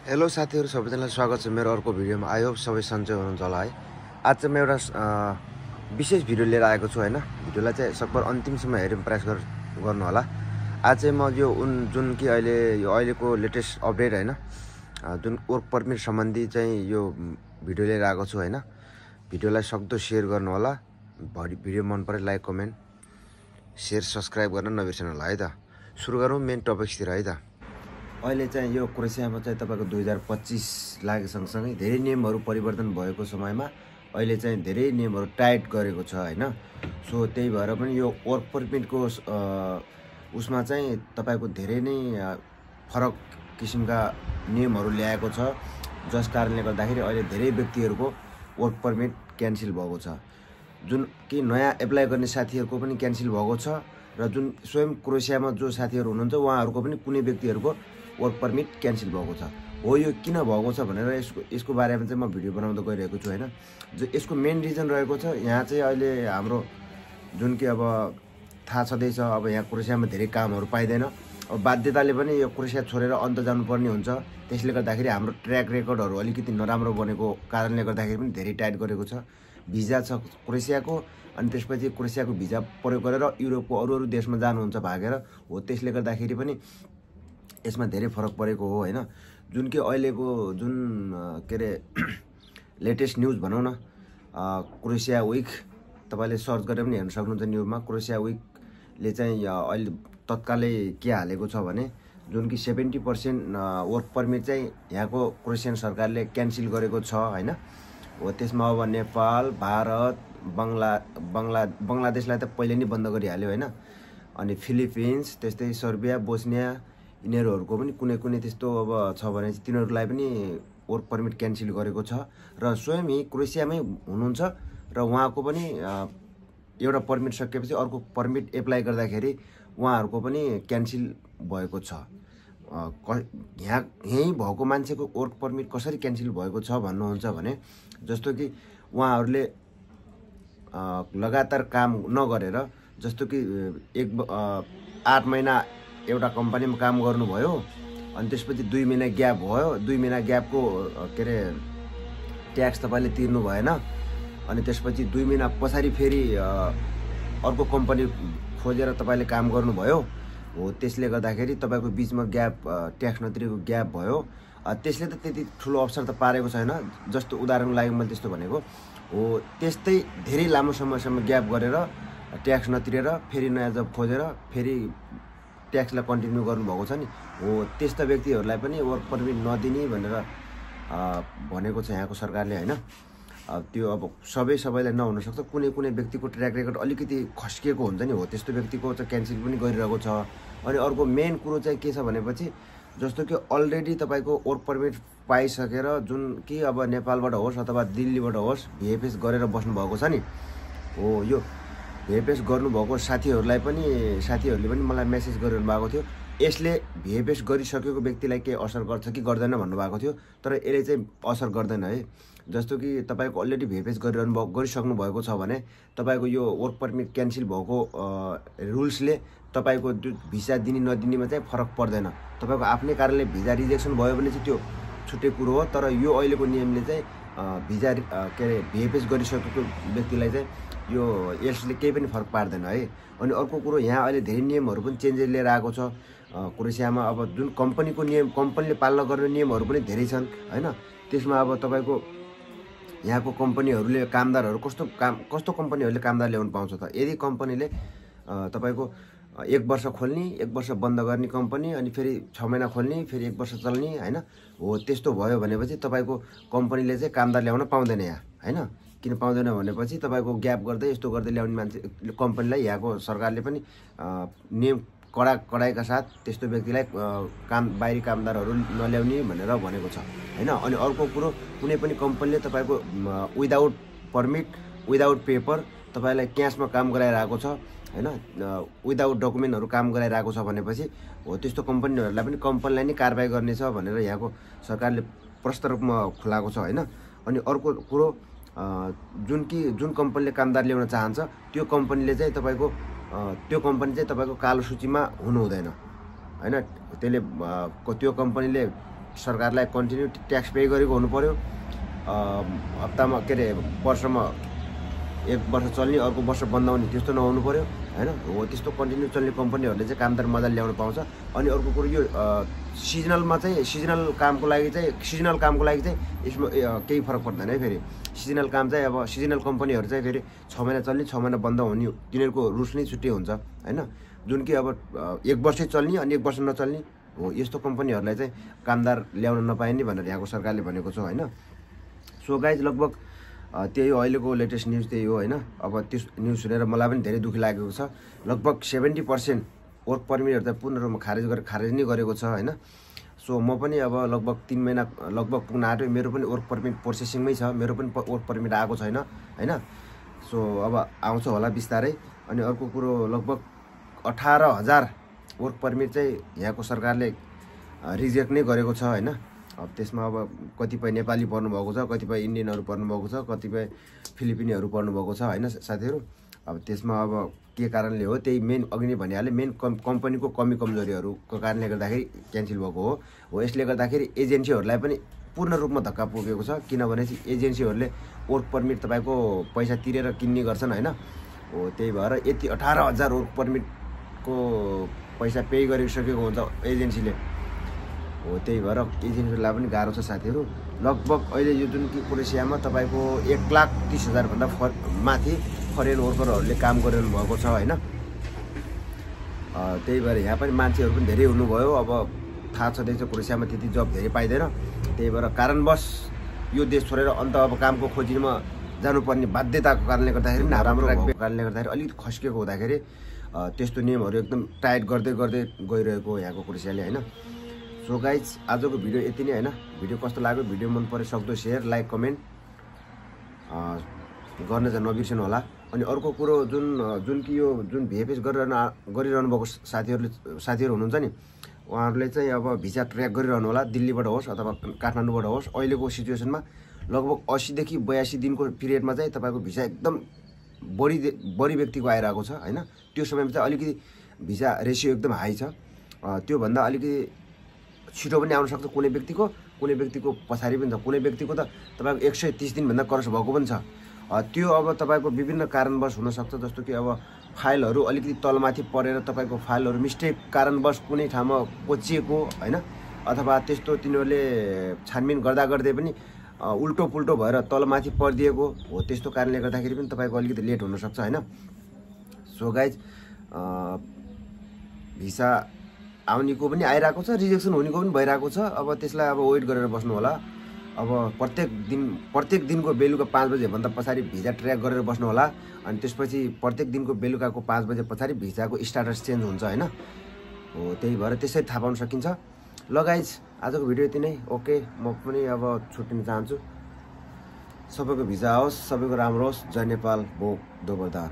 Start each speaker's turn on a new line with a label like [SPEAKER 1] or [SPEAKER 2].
[SPEAKER 1] Hello साथीहरु सबैजनालाई स्वागत छ मेरो अर्को भिडियोमा। आई होप सबै सन्चै हुनुहुन्छ होला है। आज चाहिँ म एउटा विशेष भिडियो लिएर आएको छु हैन। भिडियोलाई चाहिँ सकभर अन्तिमसम्म हेर्न प्रयास गर्नु होला। आज चाहिँ म यो जुन कि अहिलेको लेटेस्ट अपडेट हैन, जुन वर्क परमिट सम्बन्धी चाहिँ यो भिडियो लिएर आएको छु हैन। भिडियोलाई सक्दो शेयर गर्नु होला। भिडियो मन परे लाइक कमेन्ट शेयर सब्स्क्राइब गर्न नबिर्सनु होला है त। सुरु गरौँ मेन टपिक्सतिर है त। अहिले चाहिँ यो क्रोएसियामा चाहिँ तपाईको 2025 लागे सँगसँगै धेरै नियमहरू परिवर्तन भएको समयमा अहिले चाहिँ धेरै नियमहरू टाइट गरेको छ हैन। सो त्यही भएर पनि यो वर्क परमिटको उसमा चाहिँ तपाईको धेरै नै फरक किसिमका नियमहरू ल्याएको छ, जस कारणले गर्दाखेरि अहिले धेरै व्यक्तिहरूको वर्क परमिट क्यान्सल भएको छ। जुन कि नयाँ एप्लाई गर्ने साथीहरूको पनि क्यान्सल भएको छ र जुन स्वयं क्रोएसियामा जो साथीहरू हुनुहुन्छ उहाँहरूको पनि कुनै व्यक्तिहरूको वर्क परमिट क्यान्सल भएको छ। हो यो किन भएको छ भनेर यसको बारेमा चाहिँ म भिडियो बनाउँदै गइरहेको छु हैन। जो यसको मेन रिजन रहेको छ, यहाँ चाहिँ अहिले हाम्रो जुन कि अब थाहा छँदैछ, अब यहाँ क्रोएसियामा धेरै कामहरू पाइदैन। अब बाध्यताले पनि यो क्रोएसिया छोडेर अन्त जानुपर्ने हुन्छ। त्यसले गर्दाखेरि हाम्रो ट्र्याक रेकर्डहरू अलिकति नराम्रो बनेको कारणले गर्दाखेरि पनि धेरै टाइट गरेको छ। भिजा छ क्रोएसियाको, अनि त्यसपछि क्रोएसियाको भिजा प्रयोग गरेर युरोपको अरू देशमा जानुहुन्छ भागेर। हो त्यसले गर्दाखेरि पनि यसमा धेरै फरक परेको हो हैन। जुन कि अहिलेको जुन के रे लेटेस्ट न्यूज भनौं न, क्रोएसिया विक तपाईले सर्च गरेर पनि हेर्न सक्नुहुन्छ। न्यूजमा क्रोएसिया विकले चाहिँ अहिले तत्कालै के हालेको छ भने जुन कि 70% वर्क परमिट चाहिँ यहाँको क्रोएसियन सरकारले क्यान्सल गरेको छ हैन। हो त्यसमा अब नेपाल, भारत, बंगलादेशलाई त पहिले नै बन्द गरिहाल्यो हैन। अनि फिलिपिन्स, त्यस्तै सर्बिया, बोस्निया यिनीहरूको पनि कुनै त्यस्तो अब छ भने तिनीहरूलाई पनि वर्क परमिट क्यान्सल गरेको छ। र स्वयं यही क्रोएसियामै हुनुहुन्छ र उहाँको पनि एउटा परमिट सकिएपछि अर्को परमिट एप्लाई गर्दाखेरि उहाँहरूको पनि क्यान्सल भएको छ। यही भएको मान्छेको वर्क परमिट कसरी क्यान्सल भएको छ भन्नुहुन्छ भने, जस्तो कि उहाँहरूले लगातार काम नगरेर, जस्तो कि 8 महिना एउटा कम्पनीमा काम गर्नुभयो, अनि त्यसपछि 2 महिना ग्याप भयो। 2 महिना ग्यापको के रे ट्याक्स तपाईले तिर्नु भएन। अनि त्यसपछि 2 महिना पछाडी फेरि अर्को कम्पनी खोजेर तपाईले काम गर्नुभयो। हो त्यसले गर्दाखेरि तपाईको बीचमा ग्याप ट्याक्स नतिरेको ग्याप भयो। त्यसले त त्यति ठुलो अवसर त पारेको छैन। जस्तो उदाहरणको लागि मैले त्यस्तो भनेको हो। त्यस्तै धेरै लामो समयसम्म ग्याप गरेर ट्याक्स नतिरेर फेरि नयाँ जब खोजेर फेरि ट्याक्सलाई कन्टिन्यू गर्नुभएको छ नि, हो त्यस्ता व्यक्तिहरूलाई पनि वर्क परमिट नदिने भनेर भनेको छ यहाँको सरकारले हैन। त्यो अब सबैलाई नहुन सक्छ। कुनै व्यक्तिको ट्र्याक रेकर्ड अलिकति खस्किएको हुन्छ नि, हो त्यस्तो व्यक्तिको चाहिँ क्यान्सल पनि गरिरहेको छ। अनि अर्को मेन कुरो चाहिँ के छ भनेपछि, जस्तो कि अलरेडी तपाईको वर्क परमिट पाइसकेर जुन कि अब नेपालबाट होस् अथवा दिल्लीबाट होस् भिएफएस गरेर बस्नु भएको छ नि, हो यो भिएफएस गर्नुभएको साथीहरूले पनि मलाई मेसेज गरिरहनु भएको थियो। यसले भिएफएस गरिसकेको व्यक्तिलाई के असर गर्छ कि गर्दैन भन्नुभएको थियो। तर यसले चाहिँ असर गर्दैन है। जस्तो कि तपाईको अलरेडी भिएफएस गरिसक्नु भएको छ भने तपाईको यो वर्क परमिट क्यान्सल भएको रुल्सले तपाईको भिसा दिने नदिनेमा चाहिँ फरक पर्दैन। तपाईको आफ्नै कारणले भिजा रिजेक्सन भयो भने चाहिँ त्यो छुट्टै कुरो हो। तर यो अहिलेको नियमले चाहिँ भिजा के रे भिएफएस गरिसकेको व्यक्तिलाई चाहिँ यो यसले केही पनि फरक पार्दैन है। अनि अर्को कुरो, यहाँ अहिले धेरै नियमहरू पनि चेन्जेस लिएर आएको छ क्रोएसियामा। अब जुन कम्पनीको नियम, कम्पनीले पालना गर्ने नियमहरू पनि धेरै छन् हैन। त्यसमा अब तपाईको यहाँको कम्पनीहरूले कामदारहरू कस्तो कम्पनीहरूले कामदार ल्याउन पाउँछ त। यदि कम्पनीले तपाईको 1 वर्ष खोल्ने 1 वर्ष बन्द गर्ने कम्पनी, अनि फेरि 6 महिना खोल्ने फेरि 1 वर्ष चल्ने हैन, हो त्यस्तो भयो भनेपछि तपाईको कम्पनीले चाहिँ कामदार ल्याउन पाउँदैन यहाँ हैन। किन पाउँदैन भनेपछि तपाईको ग्याप गर्दै यस्तो गर्दै ल्याउने मान्छे कम्पनीलाई यहाँको सरकारले पनि नियम कडाइका साथ त्यस्तो व्यक्तिलाई बाहिरी कामदारहरू नल्याउने भनेर भनेको छ हैन। अनि अर्को कुरो, कुनै पनि कम्पनीले तपाईको विदाउट परमिट विदाउट पेपर तपाईलाई क्यासमा काम गराइरहेको छ हैन, विदाउट डकुमेन्टहरू काम गराइरहेको छ भनेपछि हो त्यस्तो कम्पनीहरूलाई पनि कम्पनीलाई नै कारबाही गर्ने छ भनेर यहाँको सरकारले प्रष्ट रूपमा खुलाएको छ हैन। अनि अर्को कुरो, जुन कम्पनीले कामदार ल्याउन चाहन्छ त्यो कम्पनीले चाहिँ तपाईको कालो सूचीमा हुनु हुँदैन हैन। त्यसले त्यो कम्पनीले सरकारलाई कन्टिन्यू ट्याक्स पे गरेको हुनु पर्यो। हप्तामा के अरे वर्षमा 1 वर्ष चल्ने अर्को वर्ष बन्द हुने त्यस्तो नहुनु पर्यो हैन। हो त्यस्तो कन्टिन्यू चल्ने कम्पनीहरूले चाहिँ कामदार मजाले ल्याउन पाउँछ। अनि अर्को कुरो यो सिजनलमा चाहिँ सिजनल कामको लागि चाहिँ यसमा केही फरक पर्दैन है। फेरि सिजनल काम चाहिँ अब सिजनल कम्पनीहरू चाहिँ फेरि 6 महिना चल्ने 6 महिना बन्द हुने तिनीहरूको रुल्स नै छुट्टै हुन्छ हैन। जुन कि अब 1 वर्षै चल्ने अनि 1 वर्ष नचल्ने हो यस्तो कम्पनीहरूलाई चाहिँ कामदार ल्याउन नपाइने भनेर यहाँको सरकारले भनेको छ हैन। सो गाइज लगभग त्यही हो अहिलेको लेटेस्ट न्युज त्यही हो हैन। अब त्यो न्युज सुनेर मलाई पनि धेरै दुःख लागेको छ। लगभग 70% वर्क परमिटहरू त पूर्ण रूपमा खारेज नै गरेको छ हैन। सो म पनि अब लगभग 3 महिना लगभग पुग्न आँट्यो। मेरो पनि वर्क परमिट प्रोसेसिङमै छ। मेरो पनि वर्क परमिट आएको छैन हैन। सो अब आउँछ होला बिस्तारै। अनि अर्को कुरो लगभग 18,000 वर्क परमिट चाहिँ यहाँको सरकारले रिजेक्ट नै गरेको छ हैन। अब त्यसमा अब कतिपय नेपाली पर्नुभएको छ, कतिपय इन्डियनहरू पर्नुभएको छ, कतिपय फिलिपिनीहरू पर्नुभएको छ हैन साथीहरू। अब त्यसमा अब के कारणले हो त्यही मेन अघि नै भनिहालेँ, मेन कम्पनीको कमी कमजोरीहरूको कारणले गर्दाखेरि क्यान्सल भएको हो। यसले गर्दाखेरि एजेन्सीहरूलाई पनि पूर्ण रूपमा धक्का पुगेको छ। किनभने चाहिँ एजेन्सीहरूले वर्क परमिट तपाईँको पैसा तिरेर किन्ने गर्छन् हैन। हो त्यही भएर यति 18,000 वर्क परमिटको पैसा पे गरिसकेको हुन्छ एजेन्सीले। हो त्यही भएर एजेन्सीलाई पनि गाह्रो छ साथीहरू। लगभग अहिले यो जुन कि क्रोएसियामा तपाईँको 1,30,000 भन्दा माथि फरेन वर्करहरूले काम गरिरहनु भएको छ हैन। त्यही भएर यहाँ पनि मान्छेहरू पनि धेरै हुनुभयो। अब थाहा छँदैछ क्रोएसियामा त्यति जब धेरै पाइँदैन। त्यही भएर कारणवश यो देश छोडेर अन्त अब कामको खोजीमा जानुपर्ने बाध्यताको कारणले गर्दाखेरि नराम्रो कारणले गर्दाखेरि अलिकति खस्किएको हुँदाखेरि त्यस्तो नियमहरू एकदम टाइट गर्दै गइरहेको यहाँको क्रोएसियाले हैन। सो गाइज आजको भिडियो यति नै हैन। भिडियो कस्तो लाग्यो भिडियो मन परे सक्दो शेयर लाइक कमेन्ट गर्न चाहिँ नबिर्सनु होला। अनि अर्को कुरो जुन कि यो जुन भिएफएस गरिरहनु भएको साथीहरू हुनुहुन्छ नि उहाँहरूले चाहिँ अब भिजा ट्र्याक गरिरहनु होला। दिल्लीबाट होस् अथवा काठमाडौँबाट होस्। अहिलेको सिचुएसनमा लगभग 80 देखि 82 दिनको पिरियडमा चाहिँ तपाईँको भिजा एकदम बढी व्यक्तिको आइरहेको छ हैन। त्यो समयमा चाहिँ अलिकति भिजा रेसियो एकदम हाई छ। त्योभन्दा अलिकति छिटो पनि आउन सक्छ कुनै व्यक्तिको पछाडि पनि छ। कुनै व्यक्तिको त तपाईँको 130 दिनभन्दा क्रस भएको पनि छ। त्यो अब तपाईँको विभिन्न कारणवश हुनसक्छ। जस्तो कि अब फाइलहरू अलिकति तलमाथि परेर तपाईँको फाइलहरू मिस्टेक कारणवश कुनै ठाउँमा कोचिएको हैन। अथवा त्यस्तो तिनीहरूले छानबिन गर्दै पनि उल्टो पुल्टो भएर तलमाथि परिदिएको हो। त्यस्तो कारणले गर्दाखेरि पनि तपाईँको अलिकति लेट हुनसक्छ हैन। सो गाइज भिसा आउनेको पनि आइरहेको छ, रिजेक्सन हुनेको पनि भइरहेको छ। अब त्यसलाई अब वेट गरेर बस्नु होला। अब प्रत्येक दिनको बेलुका 5 बजेभन्दा पछाडि भिजा ट्र्याक गरेर बस्नु होला। अनि त्यसपछि प्रत्येक दिनको बेलुकाको 5 बजे पछाडि भिजाको स्ट्याटस चेन्ज हुन्छ हैन। हो त्यही भएर त्यसै थाहा पाउन सकिन्छ। ल गाइज आजको भिडियो यति नै। ओके म पनि अब छुट्टिन चाहन्छु। सबैको भिजा आओस्, सबैको राम्रो होस्। जय नेपाल, भोग दोबरदार।